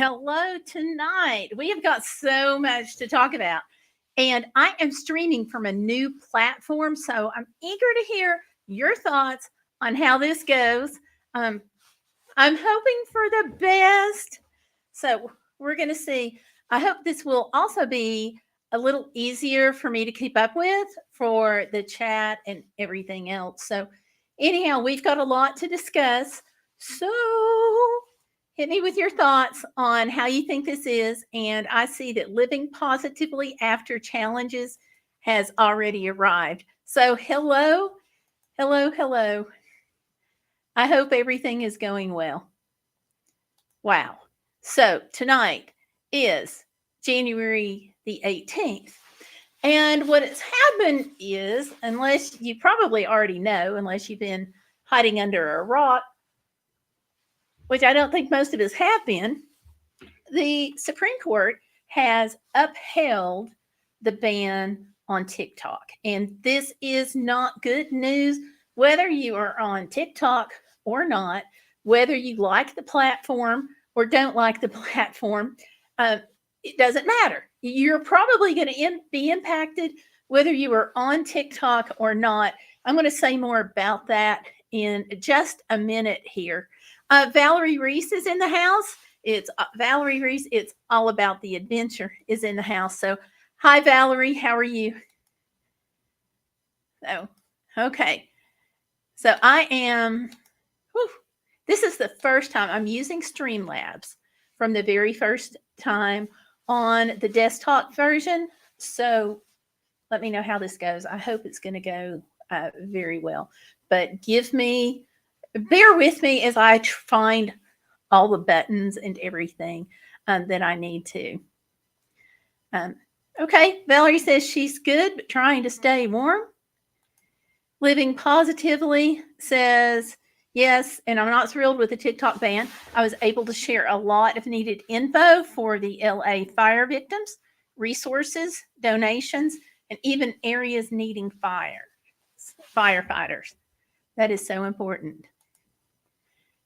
Hello tonight. We have got so much to talk about. And I am streaming from a new platform. So I'm eager to hear your thoughts on how this goes. Um, I'm hoping for the best. So we're going to see. I hope this will also be a little easier for me to keep up with for the chat and everything else. So, anyhow, we've got a lot to discuss. So, hit me with your thoughts on how you think this is. And I see that living positively after challenges has already arrived. So, hello, hello, hello. I hope everything is going well. Wow. So tonight is January the 18th. And what has happened is, unless you probably already know, unless you've been hiding under a rock, which I don't think most of us have been, the Supreme Court has upheld the ban on TikTok. And this is not good news, whether you are on TikTok or not, whether you like the platform or don't like the platform. It doesn't matter. You're probably going to be impacted whether you are on TikTok or not. I'm going to say more about that in just a minute here. Valerie Reese is in the house. It's Valerie Reese. It's all about the adventure is in the house. So, hi, Valerie. How are you? Oh, okay. So I am. Whew, this is the first time I'm using Streamlabs from the very first time on the desktop version. So let me know how this goes. I hope it's going to go very well. But bear with me as I find all the buttons and everything that I need to. Okay, Valerie says she's good, but trying to stay warm. Living Positively says, yes, and I'm not thrilled with the TikTok ban. I was able to share a lot of needed info for the LA fire victims, resources, donations, and even areas needing firefighters. That is so important.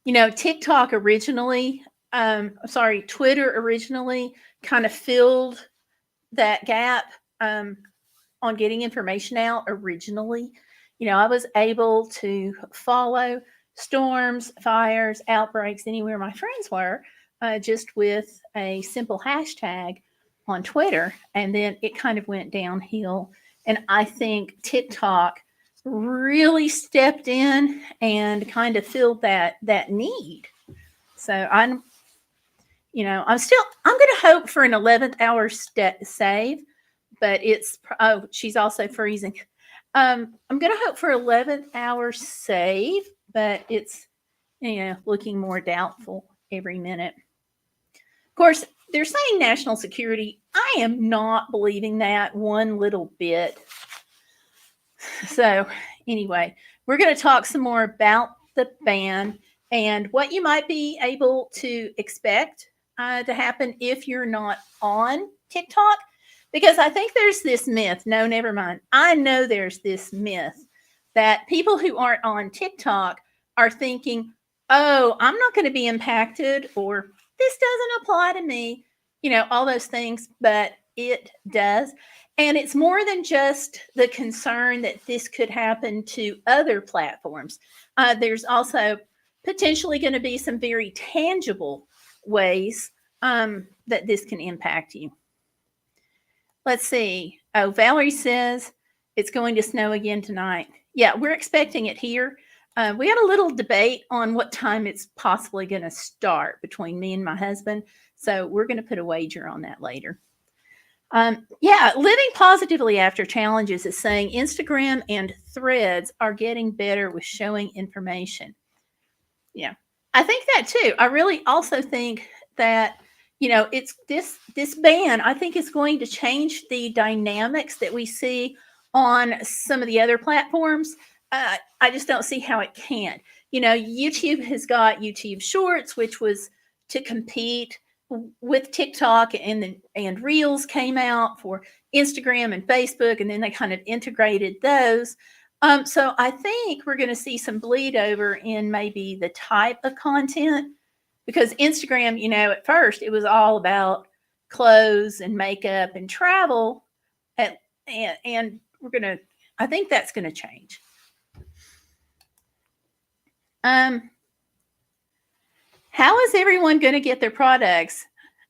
You know, TikTok originally, Twitter originally kind of filled that gap on getting information out originally. You know, I was able to follow storms, fires, outbreaks, anywhere my friends were, just with a simple hashtag on Twitter. And then it kind of went downhill. And I think TikTok really stepped in and kind of filled that need. So I'm going to hope for an 11th hour save, but she's also freezing. I'm going to hope for 11th hour save, but it's, looking more doubtful every minute. Of course, they're saying national security. I am not believing that one little bit. So anyway, we're going to talk some more about the ban and what you might be able to expect to happen if you're not on TikTok. Because I think there's this myth. No, never mind. I know there's this myth that people who aren't on TikTok are thinking, oh, I'm not going to be impacted, or this doesn't apply to me, all those things, but it does. And it's more than just the concern that this could happen to other platforms. There's also potentially going to be some very tangible ways that this can impact you. Let's see. Oh, Valerie says it's going to snow again tonight. Yeah, we're expecting it here. We had a little debate on what time it's possibly going to start between me and my husband. So we're going to put a wager on that later. Living Positively After Challenges is saying Instagram and Threads are getting better with showing information. Yeah, I think that too. I really also think that, it's this ban, I think is going to change the dynamics that we see on some of the other platforms. I just don't see how it can't. YouTube has got YouTube Shorts, which was to compete with TikTok, and Reels came out for Instagram and Facebook, and then they kind of integrated those. So I think we're going to see some bleed over in maybe the type of content because Instagram, at first it was all about clothes and makeup and travel, and I think that's gonna change. How is everyone gonna get their products?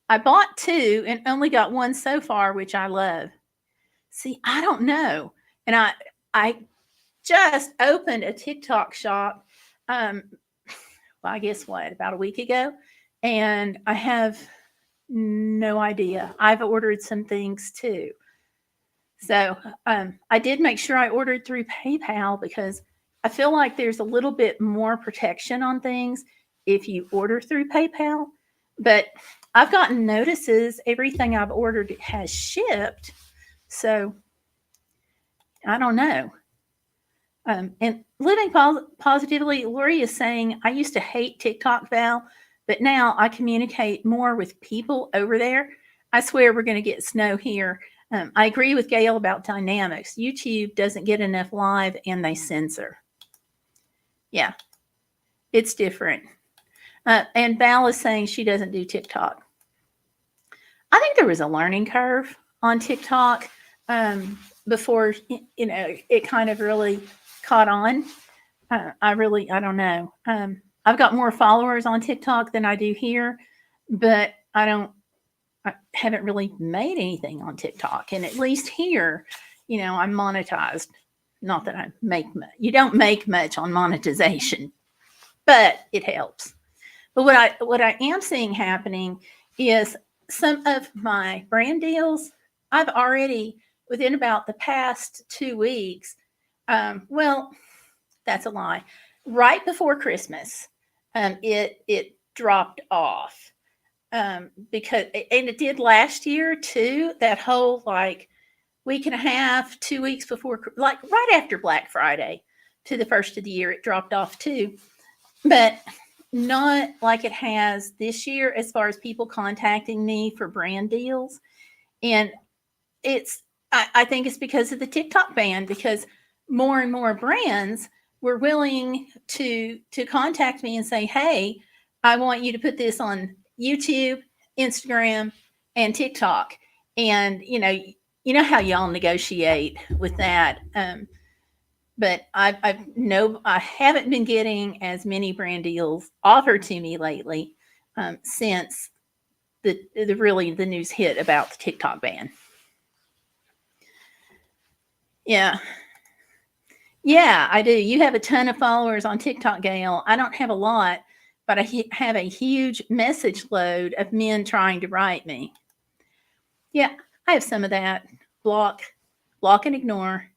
I bought 2 and only got 1 so far, which I love. See, I don't know. And I just opened a TikTok shop, um, well, I guess what, about a week ago, and I have no idea. I've ordered some things too. So I did make sure I ordered through PayPal because I feel like there's a little bit more protection on things if you order through PayPal. But I've gotten notices everything I've ordered has shipped. So I don't know. And living positively, Lori is saying, I used to hate TikTok, Val, but now I communicate more with people over there. I swear we're going to get snow here. I agree with Gail about dynamics. YouTube doesn't get enough live and they censor. Yeah, it's different. And Val is saying she doesn't do TikTok. I think there was a learning curve on TikTok before, it kind of really caught on. I don't know. I've got more followers on TikTok than I do here, but I haven't really made anything on TikTok. And at least here, I'm monetized. Not that I make much. You don't make much on monetization, but it helps. But what I am seeing happening is some of my brand deals, I've already, within about the past 2 weeks, well, that's a lie. Right before Christmas, it dropped off because, and it did last year too. That whole like week and a half, 2 weeks before, like right after Black Friday to the first of the year, it dropped off too. But not like it has this year as far as people contacting me for brand deals. And I think it's because of the TikTok ban, because more and more brands were willing to contact me and say, hey, I want you to put this on YouTube, Instagram, and TikTok. And you know how y'all negotiate with that. But I haven't been getting as many brand deals offered to me lately since the news hit about the TikTok ban. Yeah. Yeah, I do. You have a ton of followers on TikTok, Gail. I don't have a lot, but I have a huge message load of men trying to write me. Yeah, I have some of that. Block and ignore.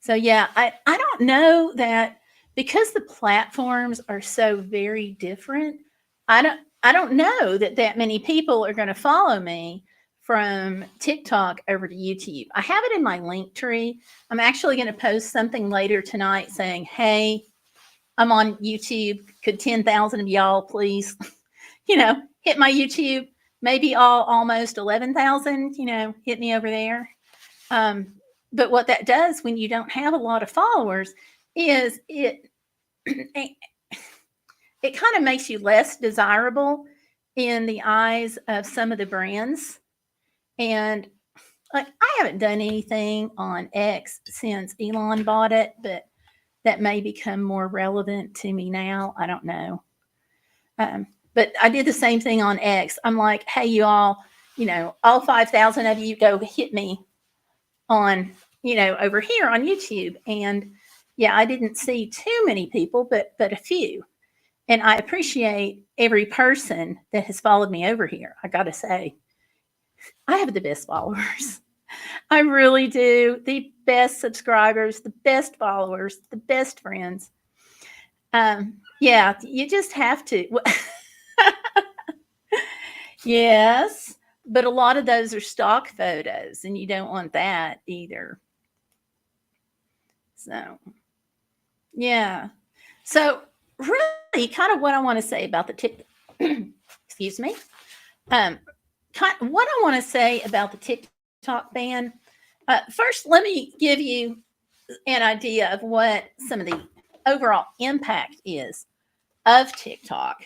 So yeah, I don't know that, because the platforms are so very different. I don't know that many people are going to follow me from TikTok over to YouTube. I have it in my link tree. I'm actually going to post something later tonight saying, hey, I'm on YouTube. Could 10,000 of y'all please, hit my YouTube? Maybe almost 11,000, hit me over there. But what that does when you don't have a lot of followers is it kind of makes you less desirable in the eyes of some of the brands. And like, I haven't done anything on X since Elon bought it, but that may become more relevant to me now. I don't know. But I did the same thing on X. I'm like, hey, you all, all 5,000 of you go hit me on, over here on YouTube. And yeah, I didn't see too many people, but a few. And I appreciate every person that has followed me over here. I got to say, I have the best followers. I really do. The best subscribers, the best followers, the best friends. Yeah, you just have to. Yes, but a lot of those are stock photos, and you don't want that either. So, yeah. So, really, kind of what I want to say about the TikTok, excuse me. What I want to say about the TikTok ban. First, let me give you an idea of what some of the overall impact is of TikTok.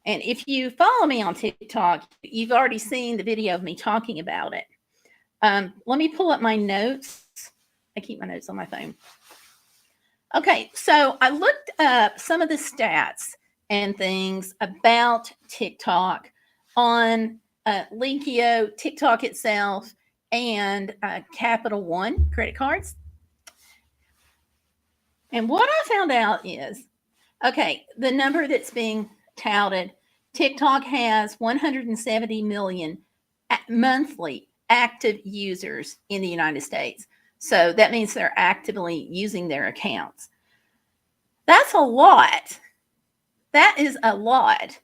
And if you follow me on TikTok, you've already seen the video of me talking about it. Let me pull up my notes. I keep my notes on my phone. Okay, so I looked up some of the stats and things about TikTok on Linkio, TikTok itself, and Capital One credit cards. And what I found out is, okay, the number that's being touted, TikTok has 170 million monthly active users in the United States. So that means they're actively using their accounts. That's a lot. That is a lot.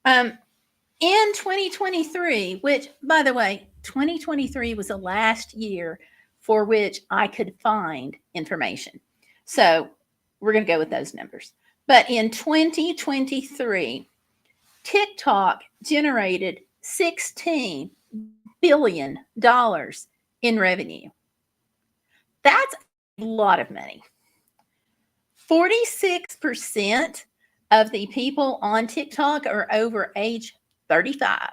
In 2023, which, by the way, 2023 was the last year for which I could find information. So we're going to go with those numbers. But in 2023, TikTok generated $16 billion in revenue. That's a lot of money. 46% of the people on TikTok are over age 35.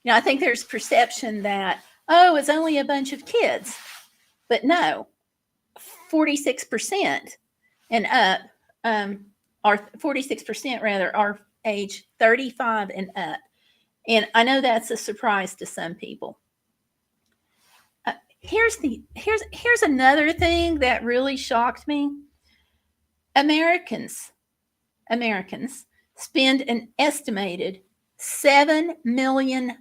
You know, I think there's perception that, oh, it's only a bunch of kids. But no, 46% and up, are 46% rather, are age 35 and up. And I know that's a surprise to some people. Here's another thing that really shocked me. Americans spend an estimated $7 million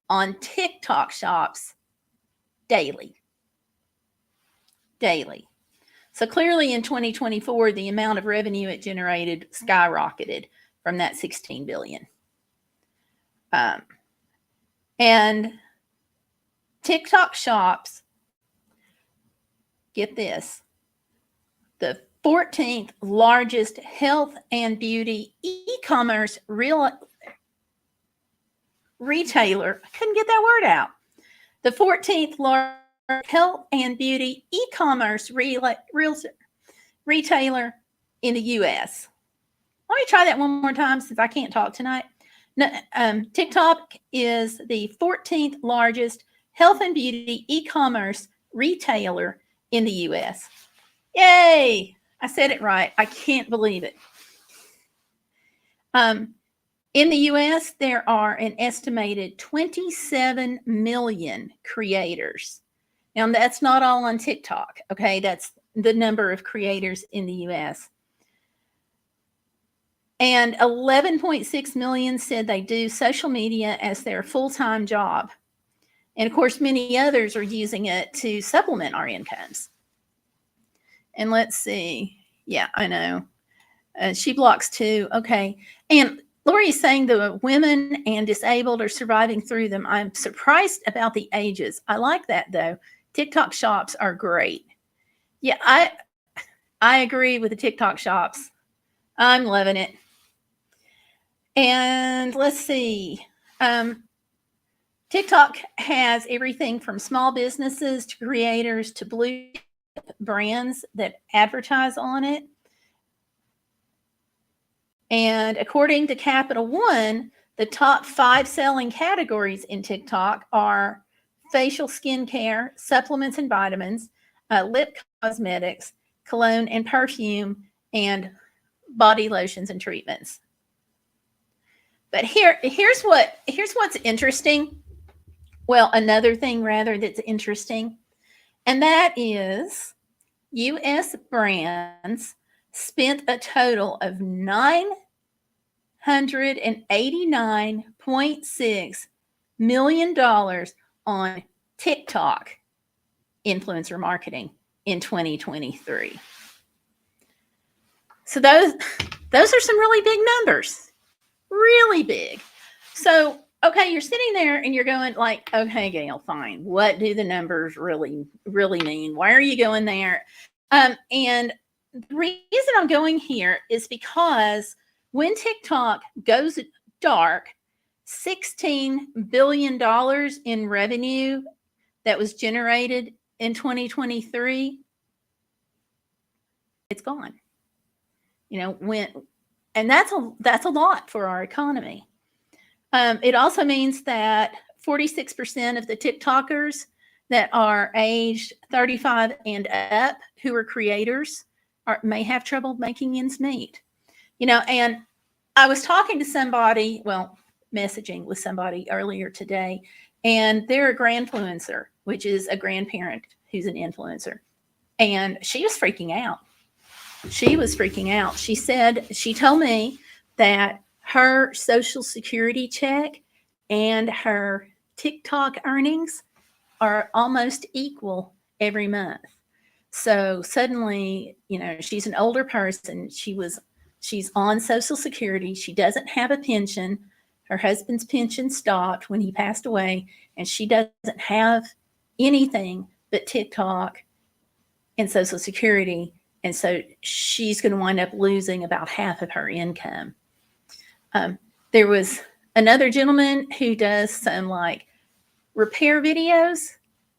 on TikTok shops daily. So clearly in 2024, the amount of revenue it generated skyrocketed from that 16 billion. And TikTok shops, get this, the 14th largest health and beauty e-commerce retailer. I couldn't get that word out. The 14th largest health and beauty e-commerce retailer in the U.S. Let me try that one more time since I can't talk tonight. TikTok is the 14th largest health and beauty e-commerce retailer in the U.S. Yay! I said it right. I can't believe it. In the U.S., there are an estimated 27 million creators. Now, that's not all on TikTok, okay? That's the number of creators in the U.S. And 11.6 million said they do social media as their full-time job. And of course, many others are using it to supplement our incomes. And let's see. Yeah, I know. She blocks too. Okay. And Lori is saying the women and disabled are surviving through them. I'm surprised about the ages. I like that though. TikTok shops are great. Yeah, I agree with the TikTok shops. I'm loving it. And let's see. TikTok has everything from small businesses to creators to blue brands that advertise on it. And according to Capital One, the top 5 selling categories in TikTok are facial skincare, supplements and vitamins, lip cosmetics, cologne and perfume, and body lotions and treatments. But here's what's interesting. Well, another thing rather that's interesting, and that is U.S. brands spent a total of $989.6 million on TikTok influencer marketing in 2023. So those are some really big numbers, really big. So, okay, you're sitting there and you're going like, okay, Gail, fine. What do the numbers really mean? Why are you going there? And the reason I'm going here is because when TikTok goes dark, $16 billion in revenue that was generated in 2023, it's gone. You know, And that's a lot for our economy. It also means that 46% of the TikTokers that are aged 35 and up who are creators may have trouble making ends meet. And I was talking to somebody, well, messaging with somebody earlier today, and they're a grandfluencer, which is a grandparent who's an influencer. And she was freaking out. She told me that her Social Security check and her TikTok earnings are almost equal every month. So suddenly, she's an older person. She's on Social Security. She doesn't have a pension. Her husband's pension stopped when he passed away, and she doesn't have anything but TikTok and Social Security. And so she's going to wind up losing about half of her income. There was another gentleman who does some like repair videos,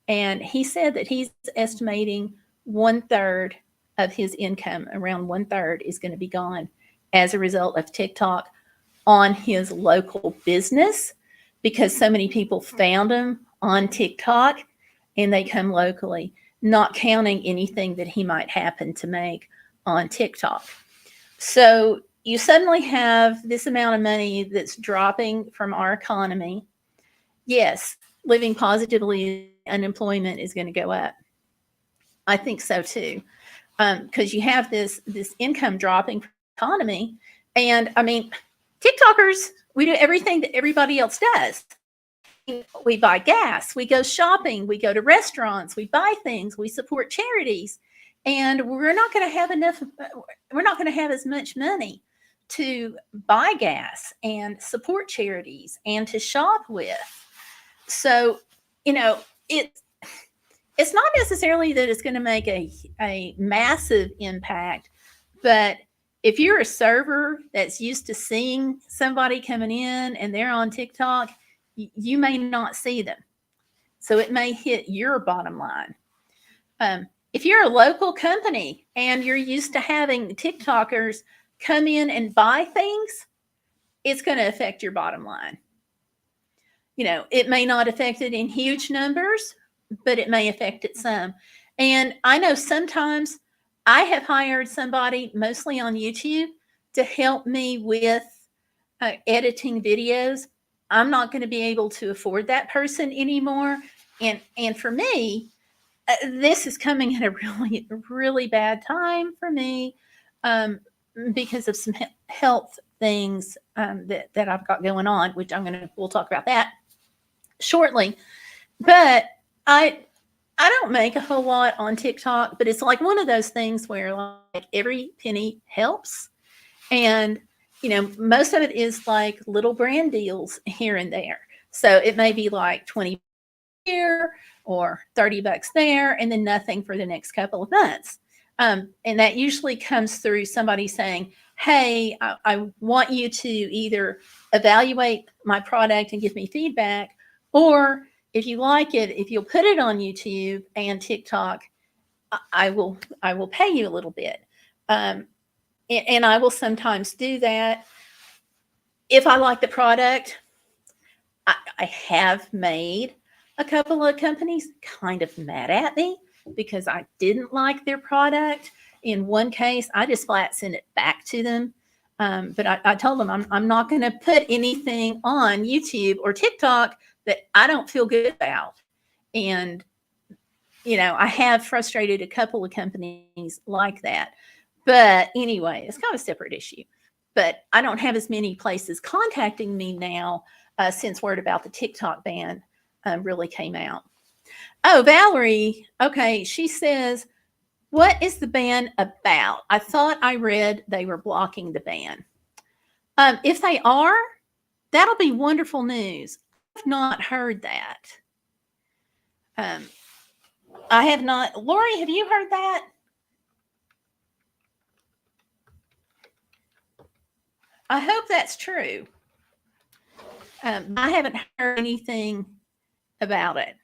and he said that he's estimating 1/3 of his income, around 1/3, is going to be gone as a result of TikTok on his local business, because so many people found him on TikTok and they come locally, not counting anything that he might happen to make on TikTok. So you suddenly have this amount of money that's dropping from our economy. Yes, living positively, unemployment is going to go up. I think so too, because you have this income dropping from the economy. And I mean, TikTokers, we do everything that everybody else does. We buy gas, we go shopping, we go to restaurants, we buy things, we support charities, and we're not going to have as much money to buy gas and support charities and to shop with. So, it's not necessarily that it's going to make a massive impact, but if you're a server that's used to seeing somebody coming in and they're on TikTok, you may not see them. So it may hit your bottom line. If you're a local company and you're used to having TikTokers come in and buy things, it's going to affect your bottom line. It may not affect it in huge numbers, but it may affect it some. And I know sometimes I have hired somebody, mostly on YouTube, to help me with editing videos. I'm not going to be able to afford that person anymore. And for me, this is coming at a really, really bad time for me, because of some health things that I've got going on, which we'll talk about that shortly. But I don't make a whole lot on TikTok, but it's like one of those things where like every penny helps. And most of it is like little brand deals here and there. So it may be like 20 here or $30 there, and then nothing for the next couple of months. And that usually comes through somebody saying, hey, I want you to either evaluate my product and give me feedback, or if you like it, if you'll put it on YouTube and TikTok, I will pay you a little bit. And I will sometimes do that. If I like the product, I have made a couple of companies kind of mad at me because I didn't like their product. In one case, I just flat sent it back to them. But I told them I'm not going to put anything on YouTube or TikTok that I don't feel good about. And, I have frustrated a couple of companies like that. But anyway, it's kind of a separate issue. But I don't have as many places contacting me now since word about the TikTok ban really came out. Oh, Valerie. Okay. She says, what is the ban about? I thought I read they were blocking the ban. If they are, that'll be wonderful news. I've not heard that. I have not. Lori, have you heard that? I hope that's true. I haven't heard anything about it.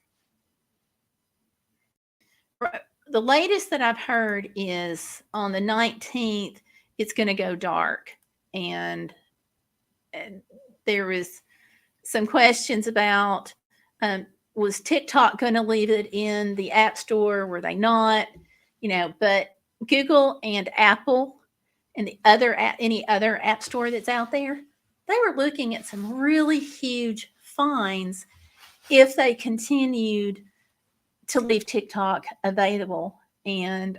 The latest that I've heard is on the 19th, it's going to go dark. and there was some questions about was TikTok going to leave it in the App Store? Were they not? But Google and Apple and any other app store that's out there, they were looking at some really huge fines if they continued to leave TikTok available. And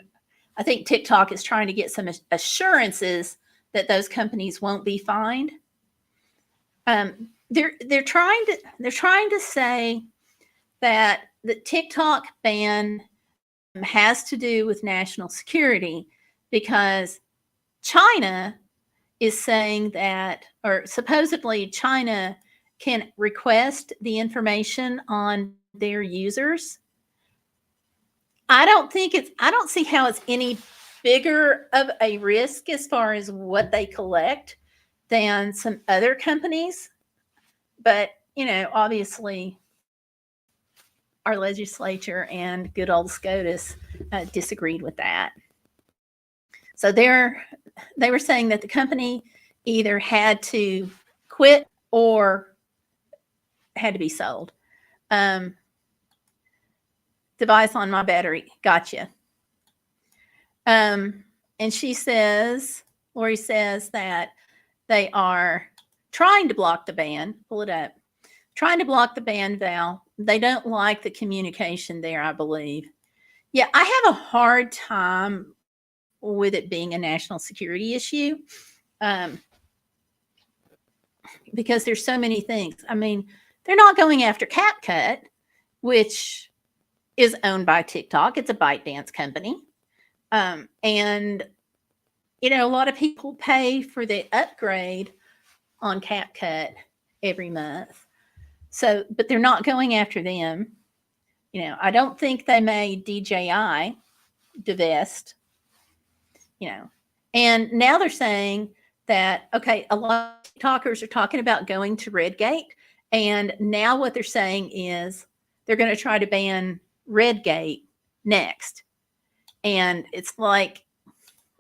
I think TikTok is trying to get some assurances that those companies won't be fined. They're trying to say that the TikTok ban has to do with national security because China is saying that, or supposedly China can request the information on their users. I don't see how it's any bigger of a risk as far as what they collect than some other companies. But, obviously our legislature and good old SCOTUS disagreed with that. So they were saying that the company either had to quit or had to be sold. Device on my battery. Gotcha. And Lori says that they are trying to block the ban. Pull it up. Trying to block the ban, Val. They don't like the communication there, I believe. Yeah, I have a hard time with it being a national security issue because there's so many things. I mean, they're not going after CapCut, which is owned by TikTok. It's a ByteDance company. And, a lot of people pay for the upgrade on CapCut every month. So, but they're not going after them. I don't think they made DJI divest, and now they're saying that, okay, a lot of TikTokers are talking about going to Redgate. And now what they're saying is they're going to try to ban Redgate next. And it's like,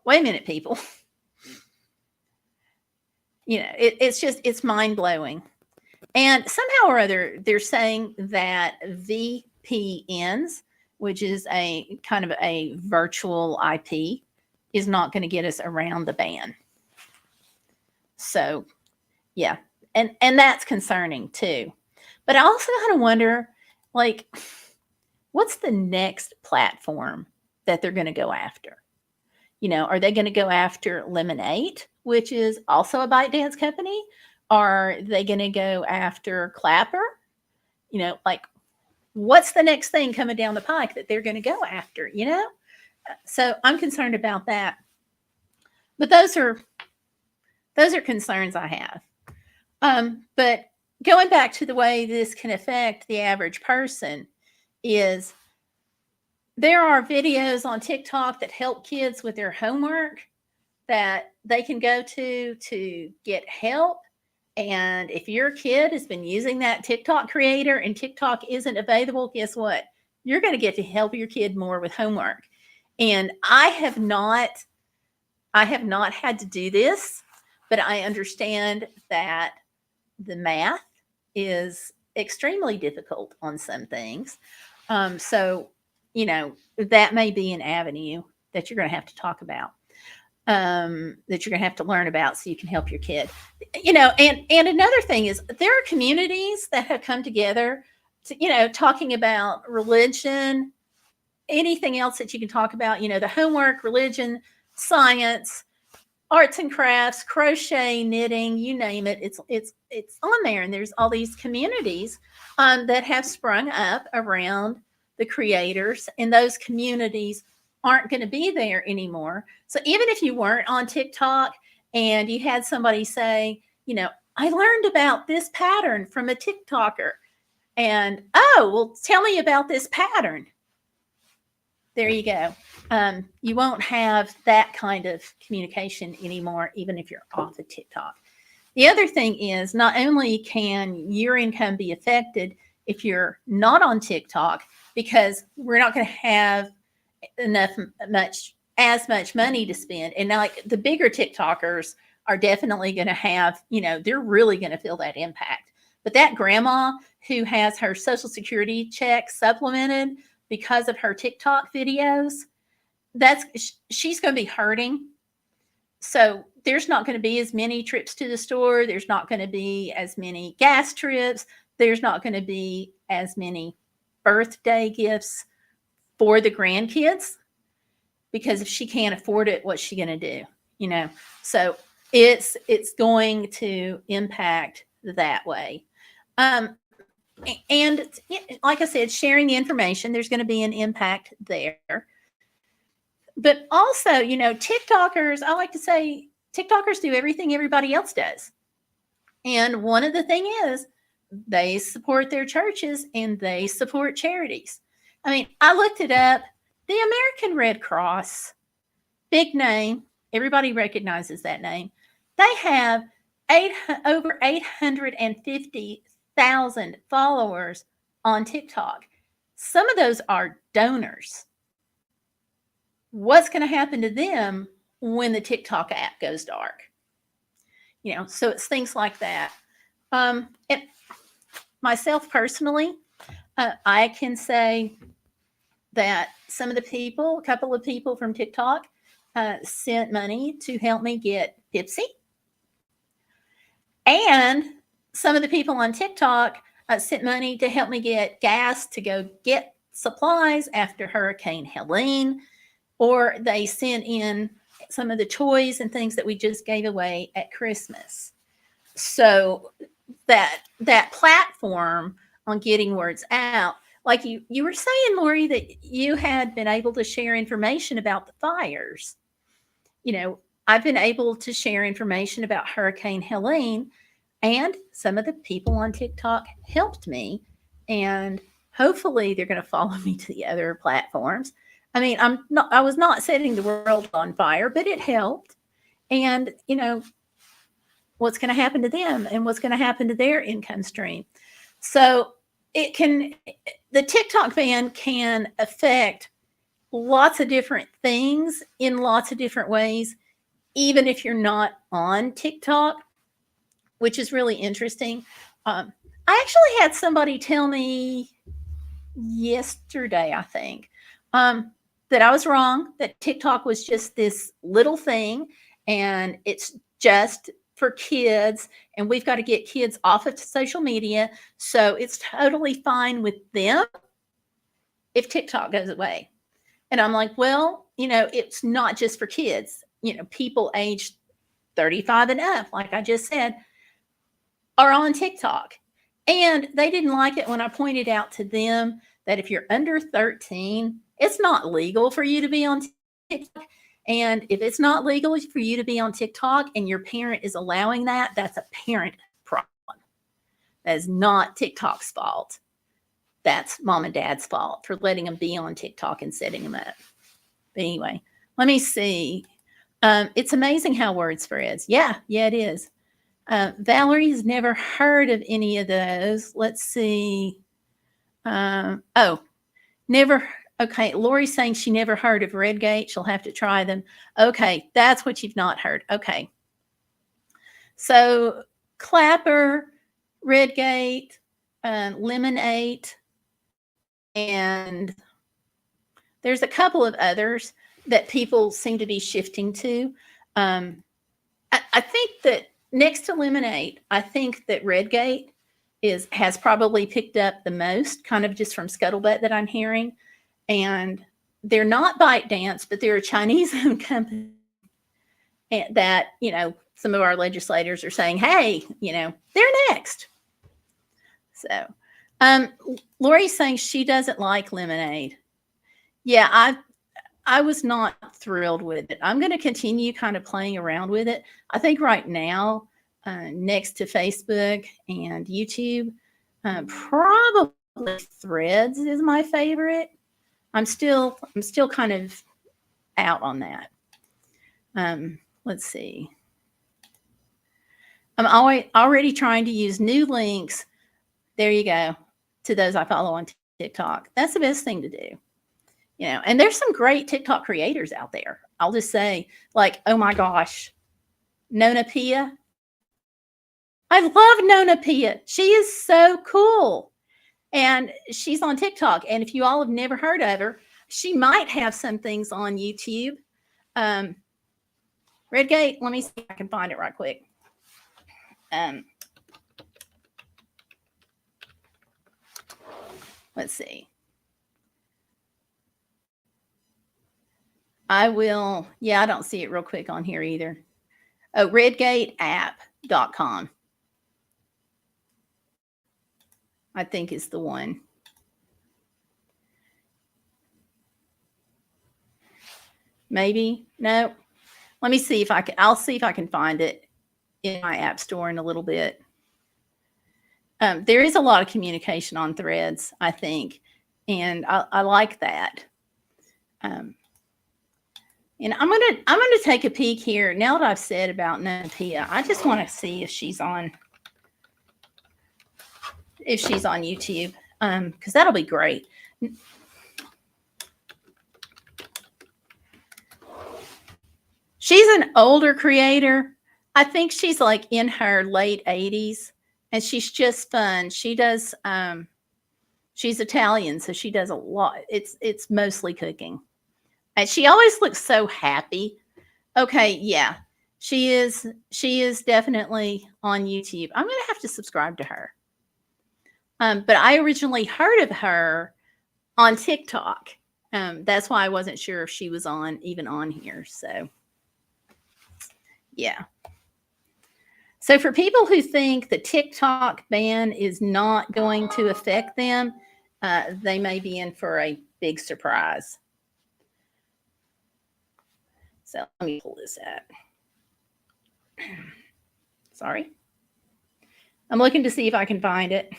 wait a minute, people. It's mind blowing. And somehow or other, they're saying that VPNs, which is a kind of a virtual IP, is not going to get us around the ban. So, yeah. And that's concerning too. But I also kind of wonder, like, what's the next platform that they're going to go after? Are they going to go after Lemonade, which is also a ByteDance company? Are they going to go after Clapper? Like, what's the next thing coming down the pike that they're going to go after, So I'm concerned about that. But those are concerns I have. But going back to the way this can affect the average person is there are videos on TikTok that help kids with their homework that they can go to get help. And if your kid has been using that TikTok creator and TikTok isn't available, guess what? You're going to get to help your kid more with homework. And I have not had to do this, but I understand that the math is extremely difficult on some things. So, that may be an avenue that you're going to have to talk about. That you're going to have to learn about so you can help your kid. And another thing is there are communities that have come together to, talking about religion, anything else that you can talk about, the homework, religion, science, arts and crafts, crochet, knitting, you name it. It's on there. And there's all these communities that have sprung up around the creators, and those communities aren't going to be there anymore. So even if you weren't on TikTok and you had somebody say, I learned about this pattern from a TikToker, and tell me about this pattern. There you go. You won't have that kind of communication anymore, even if you're off of TikTok. The other thing is not only can your income be affected if you're not on TikTok, because we're not going to have as much money to spend. And now, like the bigger TikTokers are definitely going to have, they're really going to feel that impact. But that grandma who has her Social Security check supplemented because of her TikTok videos, she's going to be hurting. So there's not going to be as many trips to the store. There's not going to be as many gas trips. There's not going to be as many birthday gifts for the grandkids, because if she can't afford it, what's she going to do? So it's going to impact that way. And like I said, sharing the information, there's going to be an impact there. But also, TikTokers, I like to say TikTokers do everything everybody else does. And one of the things is they support their churches and they support charities. I mean, I looked it up. The American Red Cross, big name, everybody recognizes that name. They have over 850,000 followers on TikTok. Some of those are donors. What's going to happen to them when the TikTok app goes dark? So it's things like that. Myself personally, I can say that a couple of people from TikTok sent money to help me get Pepsi. And some of the people on TikTok sent money to help me get gas to go get supplies after Hurricane Helene, or they sent in some of the toys and things that we just gave away at Christmas. So that platform on getting words out, like you were saying, Lori, that you had been able to share information about the fires. I've been able to share information about Hurricane Helene, and some of the people on TikTok helped me, and hopefully they're going to follow me to the other platforms. I mean, I was not setting the world on fire, but it helped. And, what's going to happen to them and what's going to happen to their income stream. So the TikTok ban can affect lots of different things in lots of different ways, even if you're not on TikTok, which is really interesting. I actually had somebody tell me yesterday, I think, that I was wrong, that TikTok was just this little thing and it's just for kids, and we've got to get kids off of social media. So it's totally fine with them if TikTok goes away. And I'm like, well, it's not just for kids. People aged 35 and up, like I just said, are on TikTok. And they didn't like it when I pointed out to them that if you're under 13, it's not legal for you to be on TikTok. And if it's not legal for you to be on TikTok and your parent is allowing that, that's a parent problem. That is not TikTok's fault. That's mom and dad's fault for letting them be on TikTok and setting them up. But anyway, let me see. It's amazing how word spreads. Yeah, it is. Valerie's never heard of any of those. Let's see. Never. Okay, Lori's saying she never heard of Redgate. She'll have to try them. Okay, that's what you've not heard. Okay. So Clapper, Redgate, Lemonade, and there's a couple of others that people seem to be shifting to. I think that next to Lemonade, I think that Redgate has probably picked up the most, kind of just from scuttlebutt that I'm hearing. And they're not ByteDance, but they're a Chinese-owned company that, some of our legislators are saying, hey, they're next. So Lori's saying she doesn't like Lemonade. Yeah, I was not thrilled with it. I'm going to continue kind of playing around with it. I think right now, next to Facebook and YouTube, probably Threads is my favorite. I'm still kind of out on that. Let's see. I'm already trying to use new links. There you go, to those I follow on TikTok. That's the best thing to do. And there's some great TikTok creators out there. I'll just say, like, oh my gosh, Nona Pia. I love Nona Pia. She is so cool. And she's on TikTok. And if you all have never heard of her, she might have some things on YouTube. Redgate, let me see if I can find it right quick. Let's see. I will, yeah, I don't see it real quick on here either. Oh, redgateapp.com. I think is the one. Maybe. No. Let me see if I can. I'll see if I can find it in my app store in a little bit. There is a lot of communication on Threads, I think, and I like that. And I'm gonna take a peek here now that I've said about Nona Pia. I just want to see if she's on YouTube, because that'll be great. She's an older creator. I think she's like in her late 80s, and she's just fun. She does. She's Italian, so she does a lot. It's mostly cooking, and she always looks so happy. Okay, yeah, she is. She is definitely on YouTube. I'm gonna have to subscribe to her. But I originally heard of her on TikTok. That's why I wasn't sure if she was even on here. So, yeah. So for people who think the TikTok ban is not going to affect them, they may be in for a big surprise. So let me pull this up. Sorry. I'm looking to see if I can find it.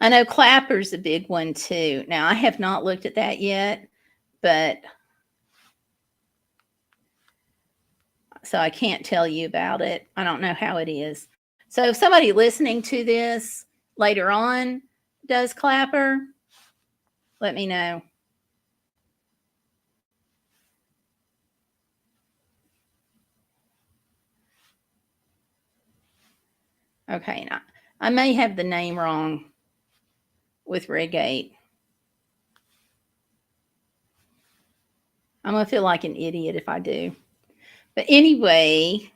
I know Clapper's a big one too. Now, I have not looked at that yet, but so I can't tell you about it. I don't know how it is. So if somebody listening to this later on does Clapper, let me know. Okay, now I may have the name wrong with Redgate. I'm going to feel like an idiot if I do. But anyway,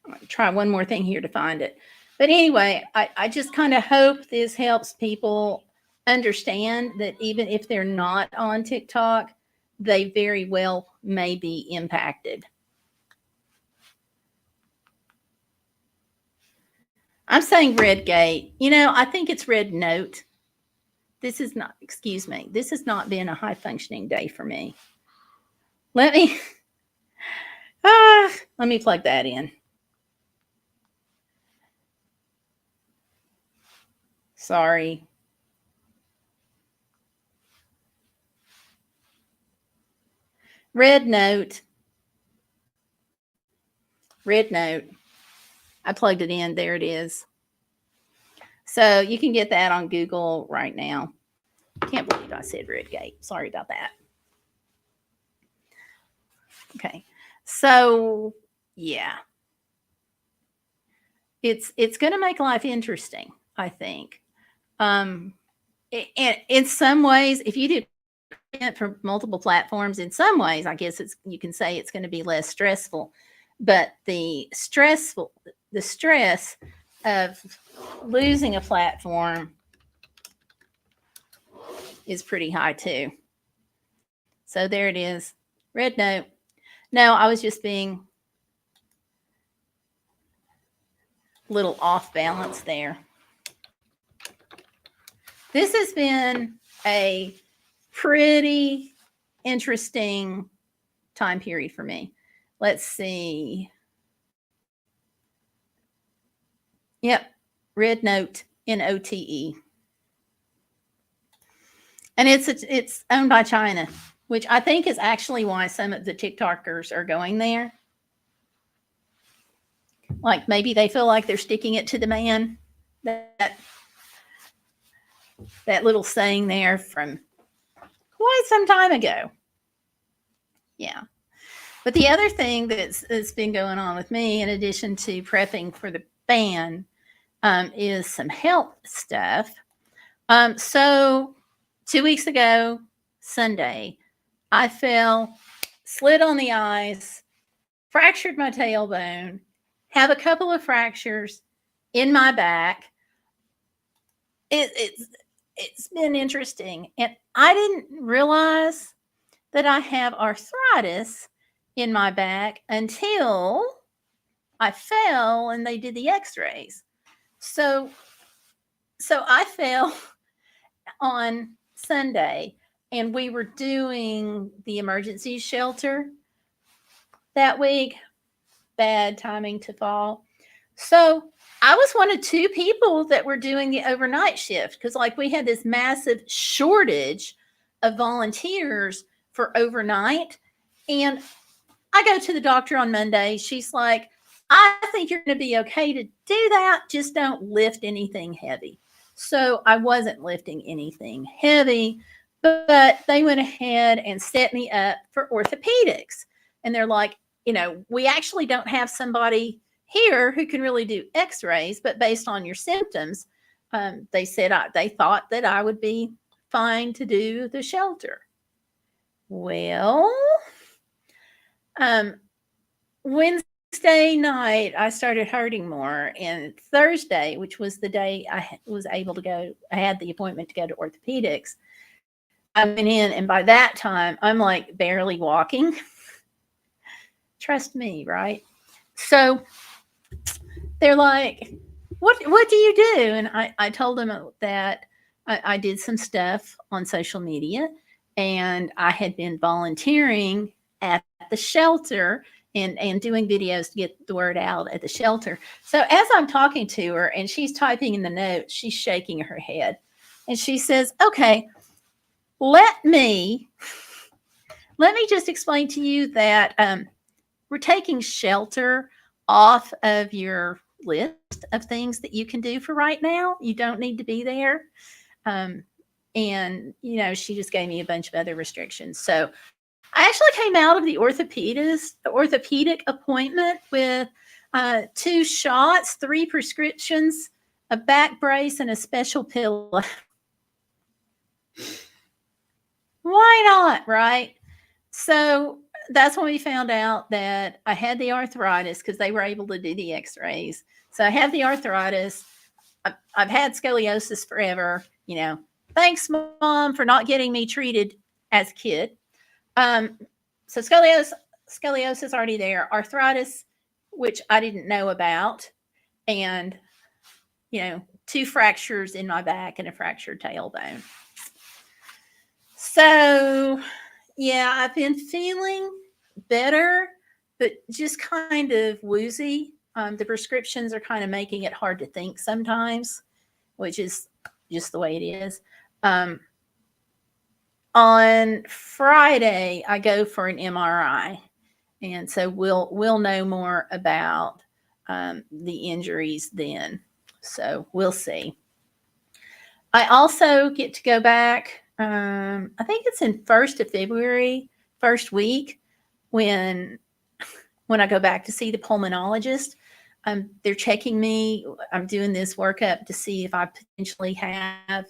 I'm going to try one more thing here to find it. But anyway, I just kind of hope this helps people understand that even if they're not on TikTok, they very well may be impacted. I'm saying Redgate. You know, I think it's Red Note. This is not, excuse me, this has not been a high functioning day for me. Let me plug that in. Sorry. Red Note. Red Note. I plugged it in. There it is. So you can get that on Google right now. Can't believe I said Redgate. Sorry about that. Okay. So yeah. It's going to make life interesting, I think. And in some ways, if you do it for multiple platforms, in some ways, I guess you can say it's going to be less stressful. But the stress of losing a platform is pretty high too. So there it is. Red Note. No, I was just being a little off balance there. This has been a pretty interesting time period for me. Let's see. Yep. Red Note, Note. And it's owned by China, which I think is actually why some of the TikTokers are going there. Like maybe they feel like they're sticking it to the man. That little saying there from quite some time ago. Yeah. But the other thing that's been going on with me, in addition to prepping for the band, is some health stuff. So 2 weeks ago, Sunday, I fell, slid on the ice, fractured my tailbone, have a couple of fractures in my back. It's been interesting, and I didn't realize that I have arthritis in my back until I fell and they did the X-rays. So I fell on Sunday, and we were doing the emergency shelter that week. Bad timing to fall. So I was one of two people that were doing the overnight shift because, like, we had this massive shortage of volunteers for overnight. And I go to the doctor on Monday. She's like, I think you're going to be okay to do that. Just don't lift anything heavy. So I wasn't lifting anything heavy, but they went ahead and set me up for orthopedics. And they're like, we actually don't have somebody here who can really do x-rays, but based on your symptoms, they said they thought that I would be fine to do the shelter. Well, Wednesday night, I started hurting more. And Thursday, which was the day I was able to go, I had the appointment to go to orthopedics. I went in, and by that time, I'm like barely walking. Trust me, right? So they're like, what do you do? And I told them that I did some stuff on social media, and I had been volunteering at the shelter and doing videos to get the word out at the shelter. So as I'm talking to her and she's typing in the notes, she's shaking her head. And she says, okay, let me just explain to you that we're taking shelter off of your list of things that you can do for right now. You don't need to be there. And, she just gave me a bunch of other restrictions. So I actually came out of the orthopedic appointment with 2 shots, 3 prescriptions, a back brace, and a special pillow. Why not, right? So that's when we found out that I had the arthritis because they were able to do the x-rays. So I have the arthritis. I've had scoliosis forever. Thanks, Mom, for not getting me treated as a kid. So scoliosis already there. Arthritis, which I didn't know about. And, 2 fractures in my back and a fractured tailbone. So, yeah, I've been feeling better, but just kind of woozy. The prescriptions are kind of making it hard to think sometimes, which is just the way it is. On Friday, I go for an MRI, and so we'll know more about the injuries then. So we'll see. I also get to go back. I think it's in 1st of February, first week, when I go back to see the pulmonologist. They're checking me. I'm doing this workup to see if I potentially have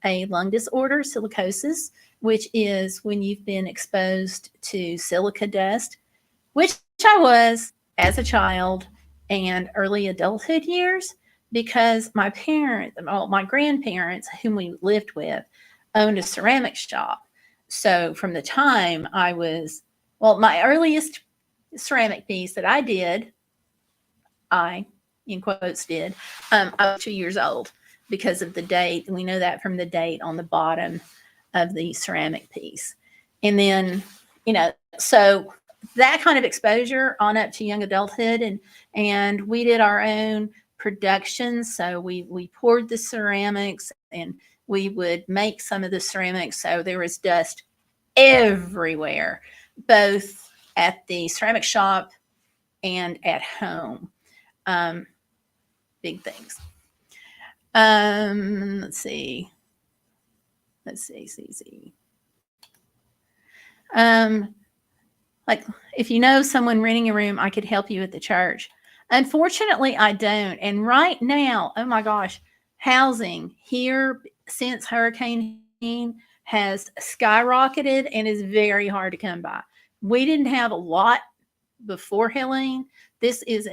a lung disorder, silicosis, which is when you've been exposed to silica dust, which I was as a child and early adulthood years, because my grandparents, whom we lived with, owned a ceramic shop. So from the time I was, my earliest ceramic piece that I did, in quotes did, I was 2 years old because of the date. We know that from the date on the bottom of the ceramic piece. And then, so that kind of exposure on up to young adulthood, and we did our own production. So we poured the ceramics, and we would make some of the ceramics. So there was dust everywhere, both at the ceramic shop and at home. Big things. Let's see. Like, if you know someone renting a room, I could help you at the church. Unfortunately, I don't. And right now, oh my gosh, housing here since Hurricane Helene has skyrocketed and is very hard to come by. We didn't have a lot before Helene. This is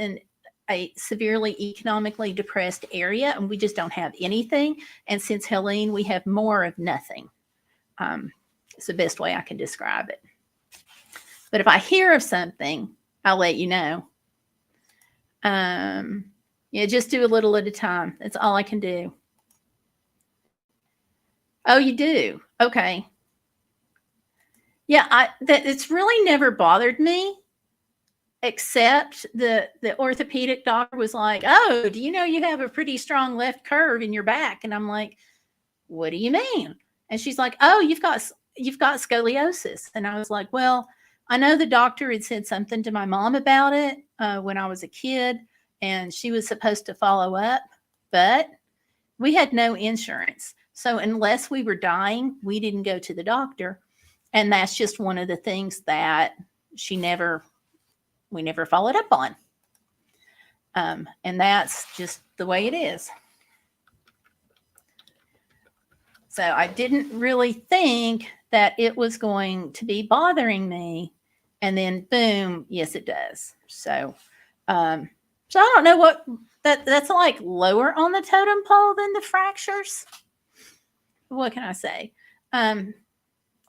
a severely economically depressed area, and we just don't have anything. And since Helene, we have more of nothing. It's the best way I can describe it. But if I hear of something, I'll let you know. Yeah, just do a little at a time. That's all I can do. Oh, you do? Okay. Yeah, it's really never bothered me, except the orthopedic doctor was like, "Oh, do you know you have a pretty strong left curve in your back?" And I'm like, "What do you mean?" And she's like, "Oh, you've got scoliosis." And I was like, "Well, I know the doctor had said something to my mom about it when I was a kid, and she was supposed to follow up, but we had no insurance. So unless we were dying, we didn't go to the doctor. And that's just one of the things that we never followed up on. And that's just the way it is. So I didn't really think that it was going to be bothering me. And then boom, yes, it does. So I don't know what that's like lower on the totem pole than the fractures. What can I say?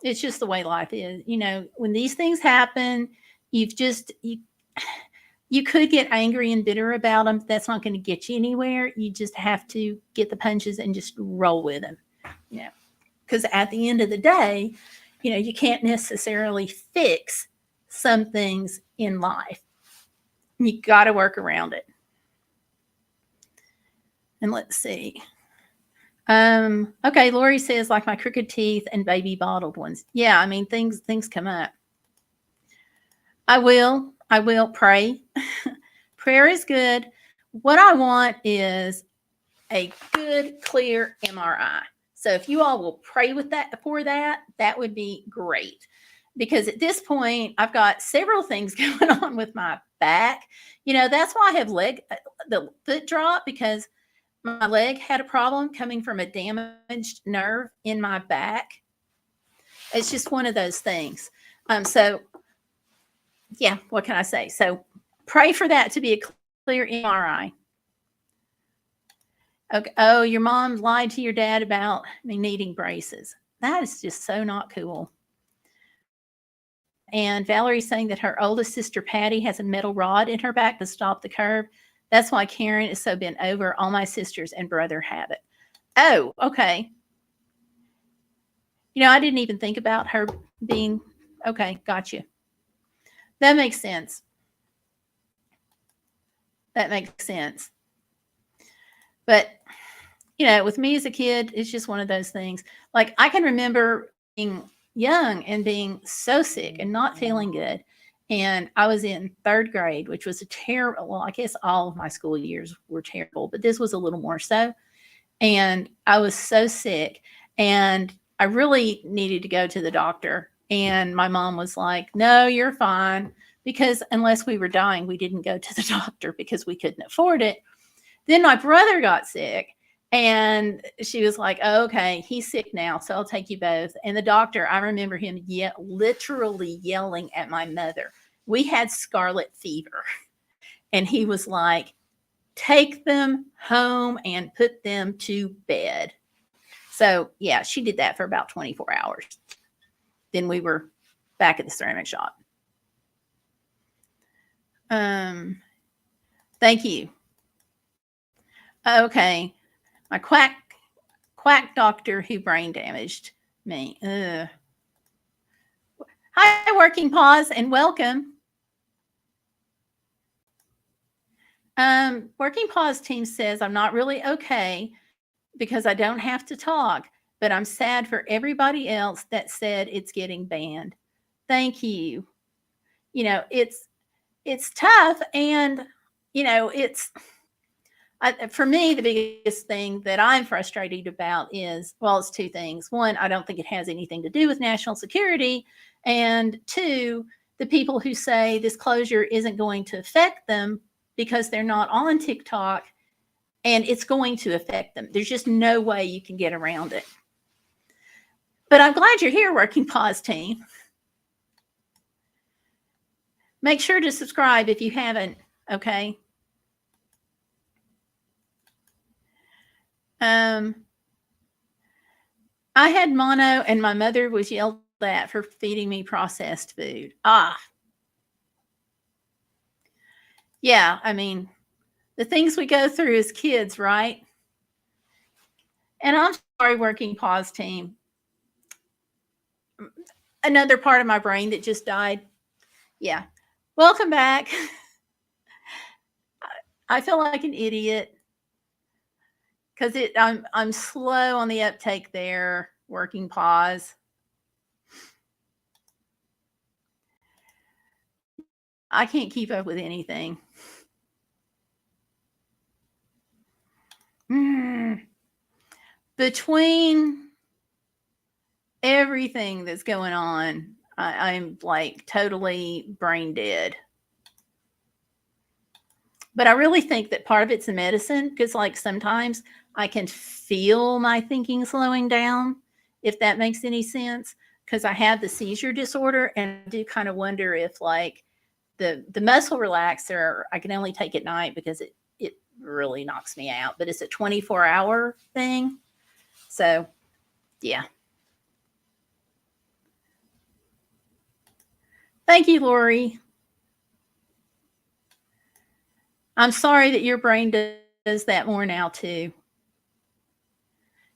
It's just the way life is. You know, when these things happen, you could get angry and bitter about them. That's not going to get you anywhere. You just have to get the punches and just roll with them. You know, because at the end of the day, you know, you can't necessarily fix some things in life. You got to work around it. And let's see. Okay, Lori says, like my crooked teeth and baby bottled ones. Yeah, I mean, things come up. I will pray. Prayer is good. What I want is a good, clear MRI. So if you all will pray with that for that, that would be great. Because at this point, I've got several things going on with my back. You know, that's why I have the foot drop, because my leg had a problem coming from a damaged nerve in my back. It's just one of those things. So yeah, what can I say? So pray for that to be a clear MRI. Okay. Oh, your mom lied to your dad about me needing braces. That is just so not cool. And Valerie's saying that her oldest sister, Patty, has a metal rod in her back to stop the curve. That's why Karen is so bent over. All my sisters and brother have it. Oh, okay. You know, I didn't even think about her being, okay, gotcha. That makes sense. That makes sense. But, you know, with me as a kid, it's just one of those things. Like, I can remember being young and being so sick and not feeling good. And I was in third grade, which was a terrible, well, I guess all of my school years were terrible, but this was a little more so. And I was so sick and I really needed to go to the doctor. And my mom was like, "No, you're fine." Because unless we were dying, we didn't go to the doctor because we couldn't afford it. Then my brother got sick. And she was like, "Oh, okay, he's sick now, so I'll take you both." And the doctor, I remember him literally yelling at my mother. We had scarlet fever. And he was like, "Take them home and put them to bed." So, yeah, she did that for about 24 hours. Then we were back at the ceramic shop. Thank you. Okay. My quack doctor who brain damaged me. Hi, Working Paws, and welcome. Working Paws team says, "I'm not really okay because I don't have to talk, but I'm sad for everybody else that said it's getting banned." Thank you. You know, it's tough, and you know, for me, the biggest thing that I'm frustrated about is, well, it's two things. One, I don't think it has anything to do with national security. And two, the people who say this closure isn't going to affect them because they're not on TikTok and it's going to affect them. There's just no way you can get around it. But I'm glad you're here, Working Paws team. Make sure to subscribe if you haven't, okay? I had mono and my mother was yelled at for feeding me processed food. Yeah, I mean, the things we go through as kids, right? And I'm sorry, Working Paws team. Another part of my brain that just died. Yeah. Welcome back. I feel like an idiot because I'm slow on the uptake there, Working Paws. I can't keep up with anything. Between everything that's going on, I'm like totally brain dead. But I really think that part of it's the medicine because, like, sometimes I can feel my thinking slowing down, if that makes any sense. Because I have the seizure disorder, and I do kind of wonder if, like, the muscle relaxer I can only take at night because it really knocks me out. But it's a 24-hour thing, so yeah. Thank you, Lori. I'm sorry that your brain does that more now too.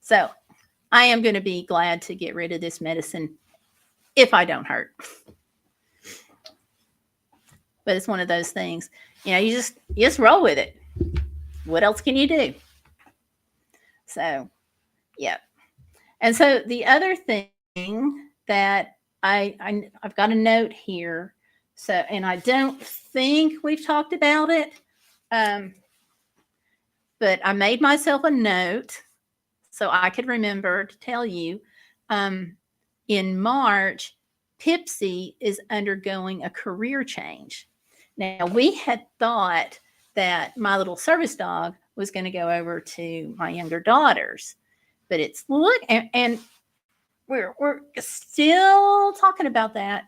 So I am going to be glad to get rid of this medicine if I don't hurt. But it's one of those things, you just roll with it. What else can you do? So, yeah. And so the other thing that I've got a note here. So, and I don't think we've talked about it, but I made myself a note so I could remember to tell you. In March, Pipsy is undergoing a career change. Now, we had thought that my little service dog was going to go over to my younger daughters, but it's and we're still talking about that.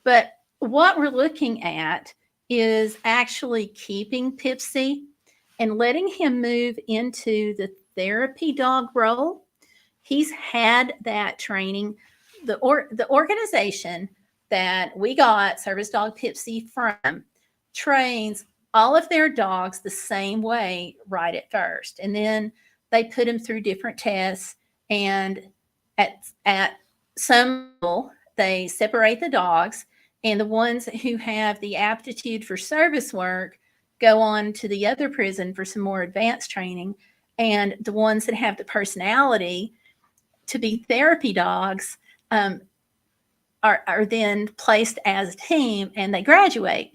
But what we're looking at is actually keeping Pipsy and letting him move into the therapy dog role. He's had that training. The organization that we got Service Dog Pipsy from trains all of their dogs the same way right at first. And then they put them through different tests. And at some level, they separate the dogs. And the ones who have the aptitude for service work go on to the other prison for some more advanced training. And the ones that have the personality to be therapy dogs are then placed as a team and they graduate.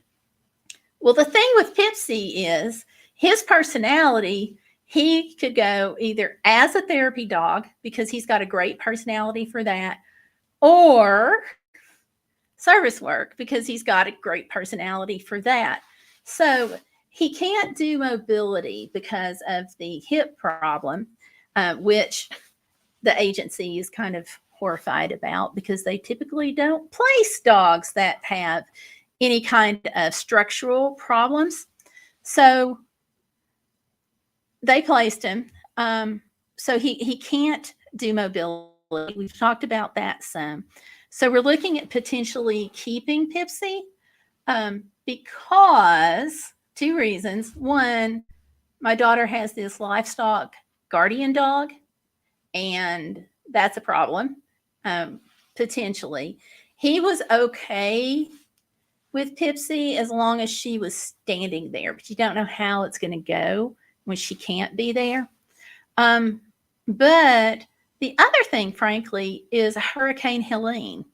Well, the thing with Pipsy is his personality, he could go either as a therapy dog because he's got a great personality for that, or service work because he's got a great personality for that. So he can't do mobility because of the hip problem, which the agency is kind of horrified about because they typically don't place dogs that have any kind of structural problems. So they placed him. So he can't do mobility. We've talked about that some. So we're looking at potentially keeping Pipsy because two reasons. One, my daughter has this livestock guardian dog, and that's a problem, potentially. He was okay with Pipsy as long as she was standing there, but you don't know how it's going to go when she can't be there. But the other thing, frankly, is Hurricane Helene.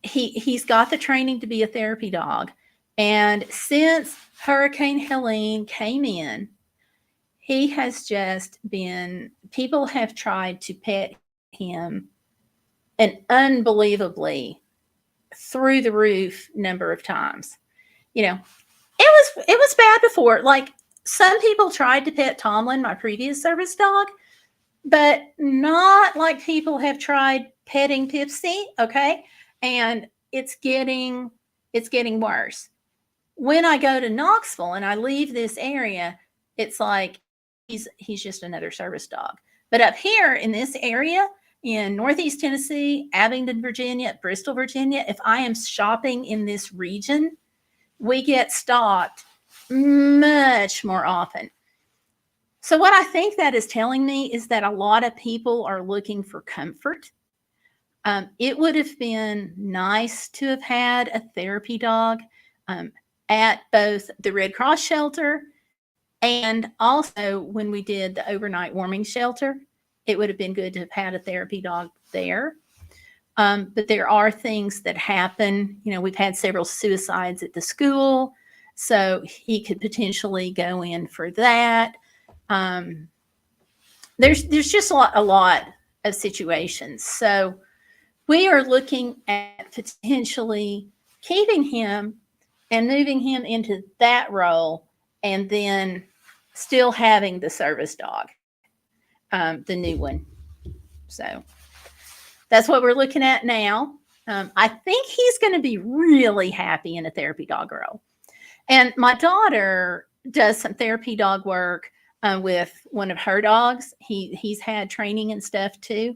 He's got the training to be a therapy dog. And since Hurricane Helene came in, he has just been, people have tried to pet him an unbelievably through the roof number of times. You know, it was bad before. Like some people tried to pet Tomlin, my previous service dog, but not like people have tried petting Pipsy, okay? And it's getting worse. When I go to Knoxville and I leave this area, it's like he's just another service dog. But up here in this area in Northeast Tennessee, Abingdon, Virginia, Bristol, Virginia, if I am shopping in this region, we get stalked much more often. So, what I think that is telling me is that a lot of people are looking for comfort. It would have been nice to have had a therapy dog at both the Red Cross shelter and also when we did the overnight warming shelter. It would have been good to have had a therapy dog there. But there are things that happen. You know, we've had several suicides at the school, so he could potentially go in for that. There's just a lot of situations. So we are looking at potentially keeping him and moving him into that role, and then still having the service dog, the new one. So that's what we're looking at now. I think he's going to be really happy in a therapy dog role. And my daughter does some therapy dog work with one of her dogs. He's had training and stuff too.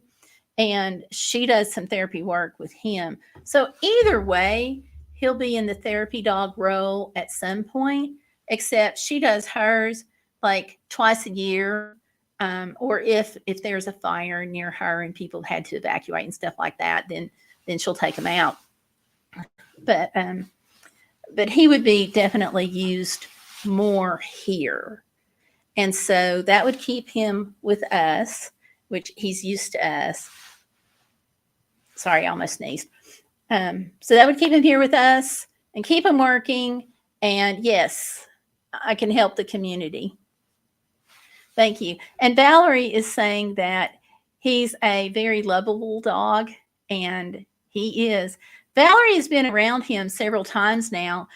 And she does some therapy work with him. So either way, he'll be in the therapy dog role at some point, except she does hers like twice a year. Or if there's a fire near her and people had to evacuate and stuff like that, then she'll take him out. But he would be definitely used more here. And so that would keep him with us, which he's used to us. Sorry, I almost sneezed. So that would keep him here with us and keep him working. And yes, I can help the community. Thank you. And Valerie is saying that he's a very lovable dog, and he is. Valerie has been around him several times now,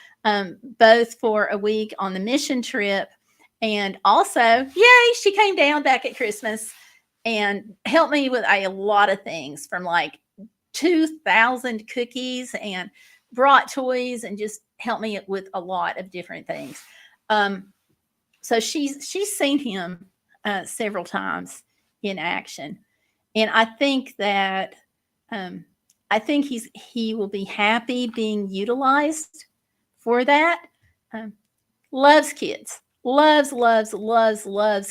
both for a week on the mission trip, and also, yay, she came down back at Christmas and helped me with a lot of things, from like 2,000 cookies, and brought toys and just helped me with a lot of different things. So she's seen him several times in action, and I think that he will be happy being utilized for that. Loves kids, loves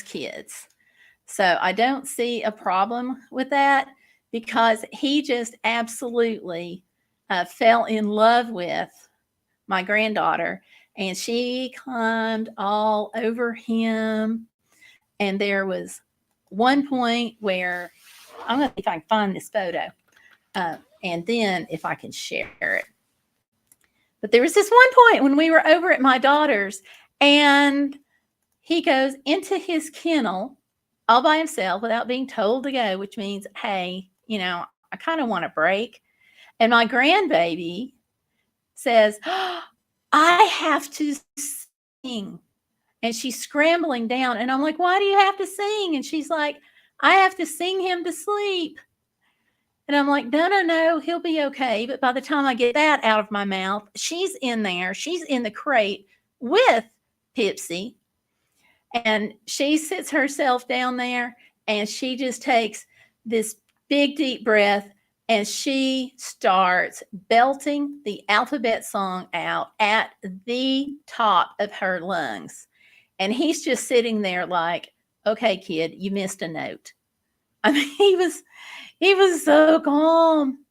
kids. So I don't see a problem with that, because he just absolutely fell in love with my granddaughter, and she climbed all over him. And there was one point where I'm going to see if I can find this photo, and then if I can share it. But there was this one point when we were over at my daughter's, and he goes into his kennel all by himself without being told to go, which means, hey, I kind of want a break. And my grandbaby says, oh, I have to sing. And she's scrambling down. And I'm like, why do you have to sing? And she's like, I have to sing him to sleep. And I'm like, no, he'll be okay. But by the time I get that out of my mouth, she's in there. She's in the crate with Pipsy. And she sits herself down there, and she just takes this big, deep breath, and she starts belting the alphabet song out at the top of her lungs. And he's just sitting there like, okay, kid, you missed a note. I mean, he was so calm.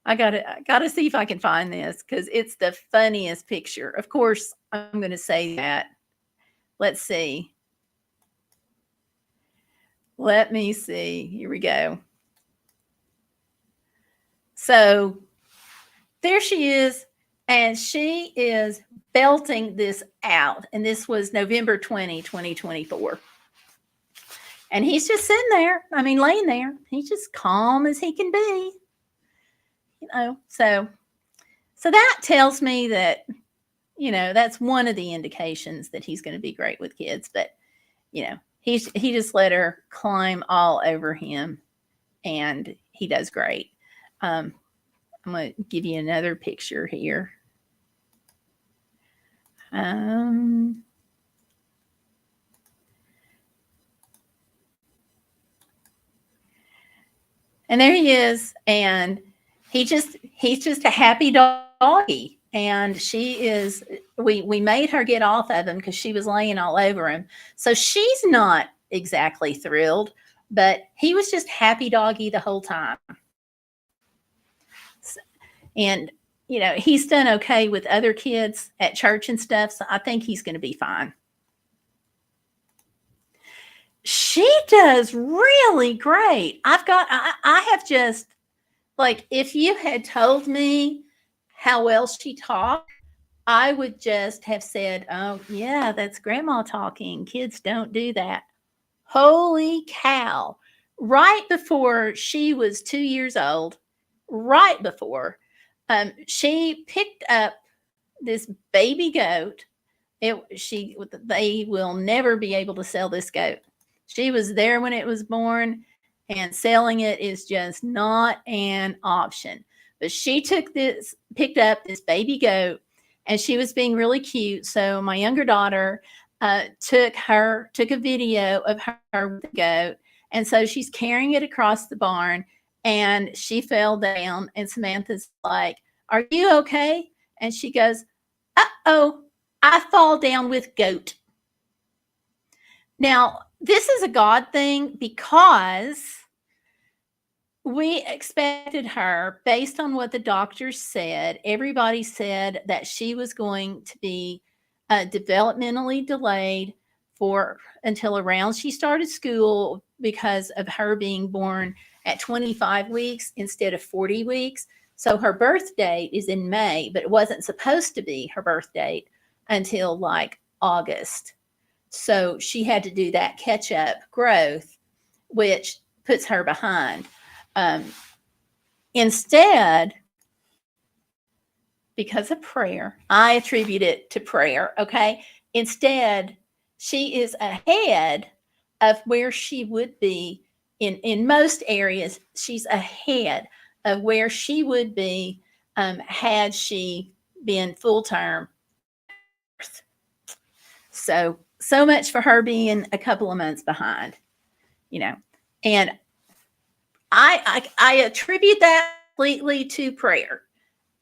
I gotta see if I can find this, because it's the funniest picture. Of course, I'm going to say that. Let's see. Let me see. Here we go. So there she is, and she is belting this out. And this was November 20, 2024. And he's just sitting there. I mean, laying there. He's just calm as he can be. So that tells me that, that's one of the indications that he's going to be great with kids. But, he just let her climb all over him, and he does great. I'm going to give you another picture here. And there he is, and he's just a happy doggy. And we made her get off of him because she was laying all over him. So she's not exactly thrilled, but he was just happy doggy the whole time. And, he's done okay with other kids at church and stuff. So I think he's going to be fine. She does really great. I have just, like, if you had told me how well she talked, I would just have said, oh, yeah, that's grandma talking. Kids don't do that. Holy cow. Right before she was 2 years old, right before, she picked up this baby goat. They will never be able to sell this goat. She was there when it was born, and selling it is just not an option. But she picked up this baby goat, and she was being really cute. So my younger daughter took a video of her with the goat, and so she's carrying it across the barn, and she fell down, and Samantha's like, "Are you okay?" And she goes, "Uh-oh, I fall down with goat." Now, this is a God thing because we expected her, based on what the doctors said. Everybody said that she was going to be developmentally delayed until around she started school because of her being born at 25 weeks instead of 40 weeks. So her birth date is in May, but it wasn't supposed to be her birth date until like August. So she had to do that catch up growth, which puts her behind. Instead, because of prayer, I attribute it to prayer. Okay. Instead, she is ahead of where she would be in most areas. She's ahead of where she would be had she been full term at birth. So much for her being a couple of months behind, and I attribute that completely to prayer.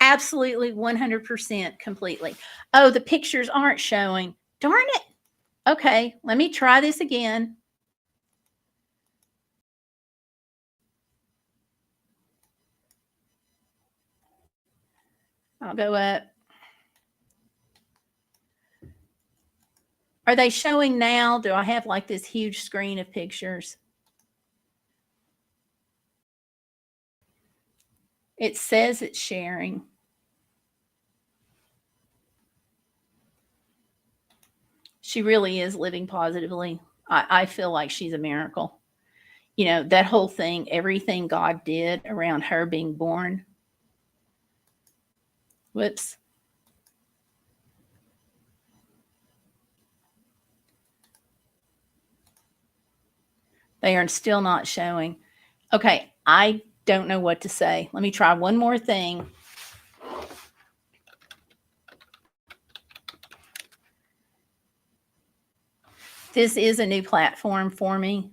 Absolutely 100% completely. Oh, the pictures aren't showing. Darn it. Okay, let me try this again. I'll go up. Are they showing now? Do I have like this huge screen of pictures? It says it's sharing. She really is living positively. I feel like she's a miracle. That whole thing, everything God did around her being born. Whoops. They are still not showing. Okay, I don't know what to say. Let me try one more thing. This is a new platform for me.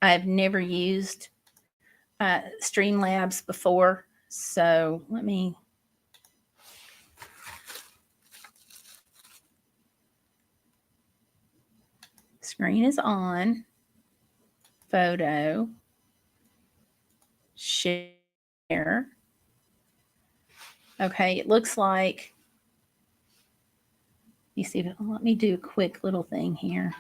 I've never used Streamlabs before. So let me. Screen is on. Photo. Share. Okay, it looks like. You see, let me do a quick little thing here.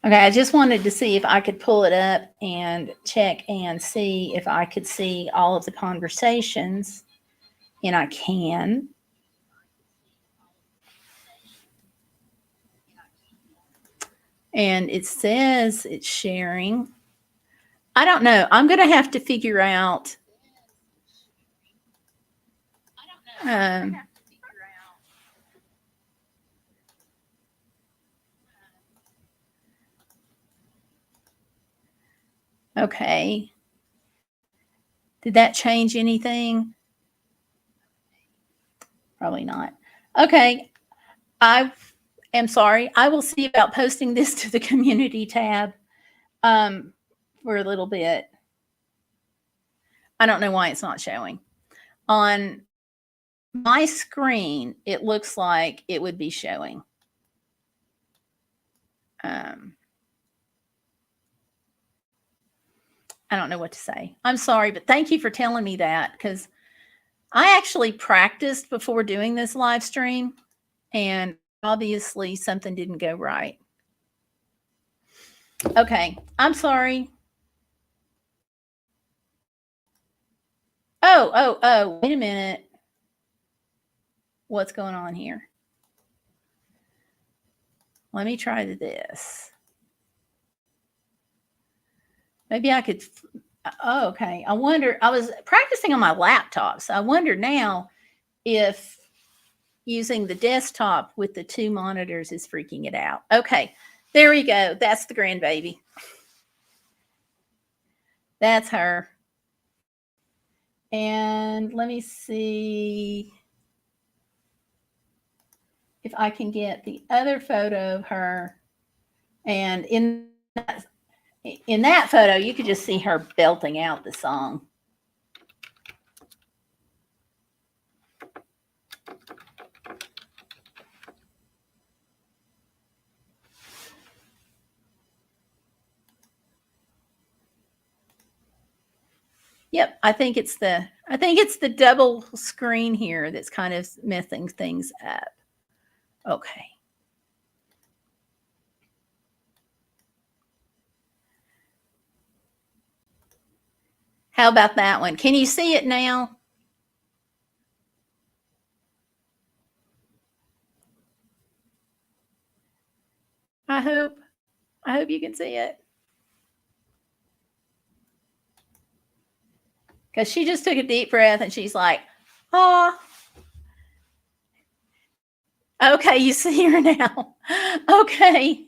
Okay, I just wanted to see if I could pull it up and check and see if I could see all of the conversations and I can. And it says it's sharing. I don't know. I'm going to have to figure out. Um, okay. Did that change anything? Probably not. Okay. I am sorry. I will see about posting this to the community tab um, for a little bit. I don't know why it's not showing. On my screen, it looks like it would be showing. Um, I don't know what to say. I'm sorry, but thank you for telling me that, because I actually practiced before doing this live stream, and obviously something didn't go right. Okay, I'm sorry. Oh, wait a minute. What's going on here? Let me try this. Maybe I could. Oh, okay. I wonder. I was practicing on my laptop, so I wonder now if using the desktop with the two monitors is freaking it out. Okay, there we go. That's the grandbaby. That's her. And let me see if I can get the other photo of her. And in that photo, you could just see her belting out the song. Yep, I think it's the double screen here that's kind of messing things up. Okay. How about that one? Can you see it now? I hope you can see it. Because she just took a deep breath and she's like, oh, okay, you see her now. Okay.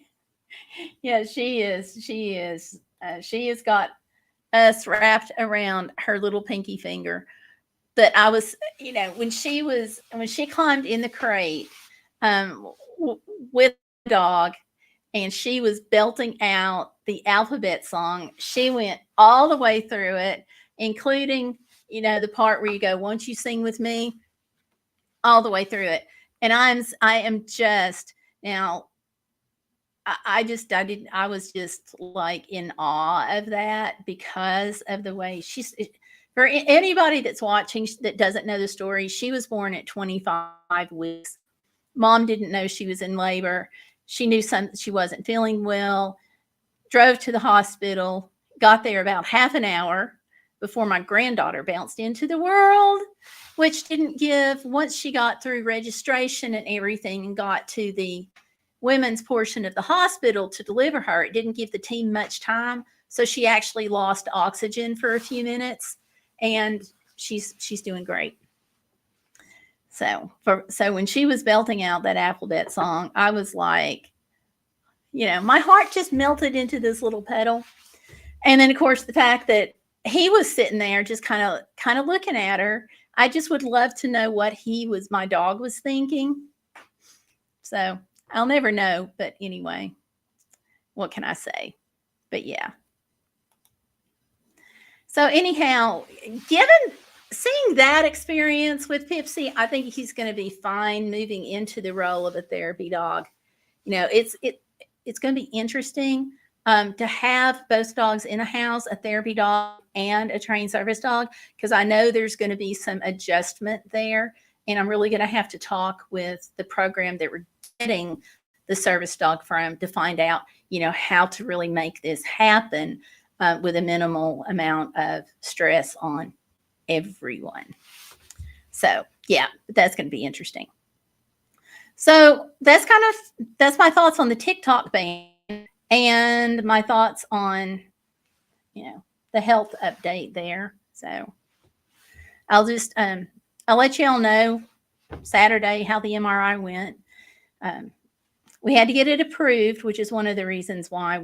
Yeah, she is. She is. She has got us wrapped around her little pinky finger. But I was, when she climbed in the crate with the dog, and she was belting out the alphabet song. She went all the way through it, including, the part where you go, "Won't you sing with me?" All the way through it. And I am just now. I was just like in awe of that because of the way she's. For anybody that's watching that doesn't know the story, she was born at 25 weeks. Mom didn't know she was in labor. She knew she wasn't feeling well, drove to the hospital, got there about half an hour before my granddaughter bounced into the world, which didn't give, once she got through registration and everything and got to the women's portion of the hospital to deliver her, it didn't give the team much time. So she actually lost oxygen for a few minutes, and she's doing great. So when she was belting out that alphabet song, I was like, my heart just melted into this little pedal. And then of course the fact that he was sitting there just kind of looking at her, I just would love to know what my dog was thinking. So I'll never know, but anyway, what can I say? But yeah. So anyhow, seeing that experience with Pipsy, I think he's going to be fine moving into the role of a therapy dog. It's going to be interesting to have both dogs in a house, a therapy dog and a trained service dog, because I know there's going to be some adjustment there. And I'm really going to have to talk with the program that we're getting the service dog from to find out, how to really make this happen with a minimal amount of stress on everyone. So yeah, that's going to be interesting. So that's my thoughts on the TikTok ban and my thoughts on, the health update there. So I'll just I'll let you all know Saturday how the MRI went. We had to get it approved, which is one of the reasons why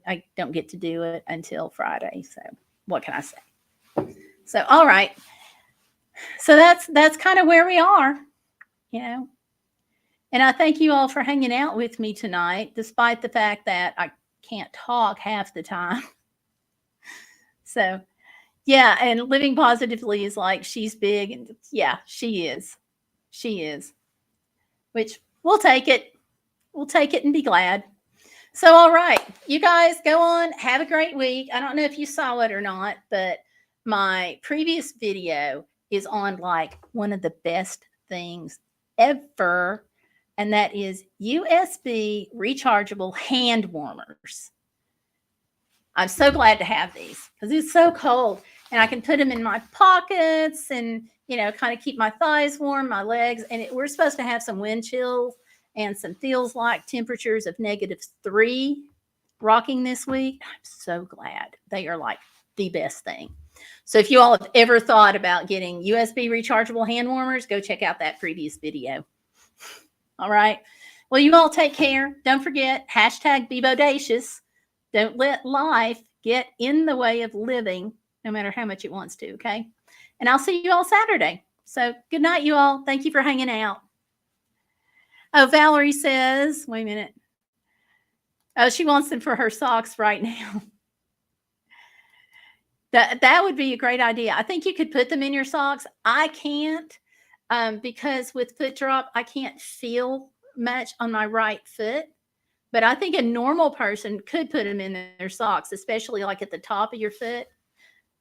I don't get to do it until Friday. So what can I say? So all right. So that's kind of where we are, And I thank you all for hanging out with me tonight, despite the fact that I can't talk half the time. So yeah, and living positively is like she's big, and yeah, she is. She is. Which we'll take it. We'll take it and be glad. So, all right, you guys go on, have a great week. I don't know if you saw it or not, but my previous video is on like one of the best things ever, and that is USB rechargeable hand warmers. I'm so glad to have these because it's so cold, and I can put them in my pockets and, kind of keep my thighs warm, my legs, and we're supposed to have some wind chills and some feels like temperatures of -3 rocking this week. I'm so glad. They are like the best thing. So if you all have ever thought about getting USB rechargeable hand warmers, go check out that previous video. All right. Well, you all take care. Don't forget, #be Bodacious. Don't let life get in the way of living, no matter how much it wants to, okay? And I'll see you all Saturday. So good night, you all. Thank you for hanging out. Oh, Valerie says, wait a minute. Oh, she wants them for her socks right now. That would be a great idea. I think you could put them in your socks. I can't because with foot drop, I can't feel much on my right foot. But I think a normal person could put them in their socks, especially like at the top of your foot.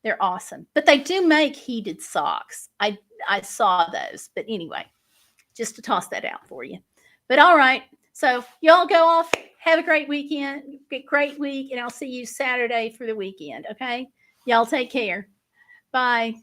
They're awesome. But they do make heated socks. I saw those. But anyway, just to toss that out for you. But all right. So y'all go off. Have a great weekend. Great week. And I'll see you Saturday for the weekend. Okay. Y'all take care. Bye.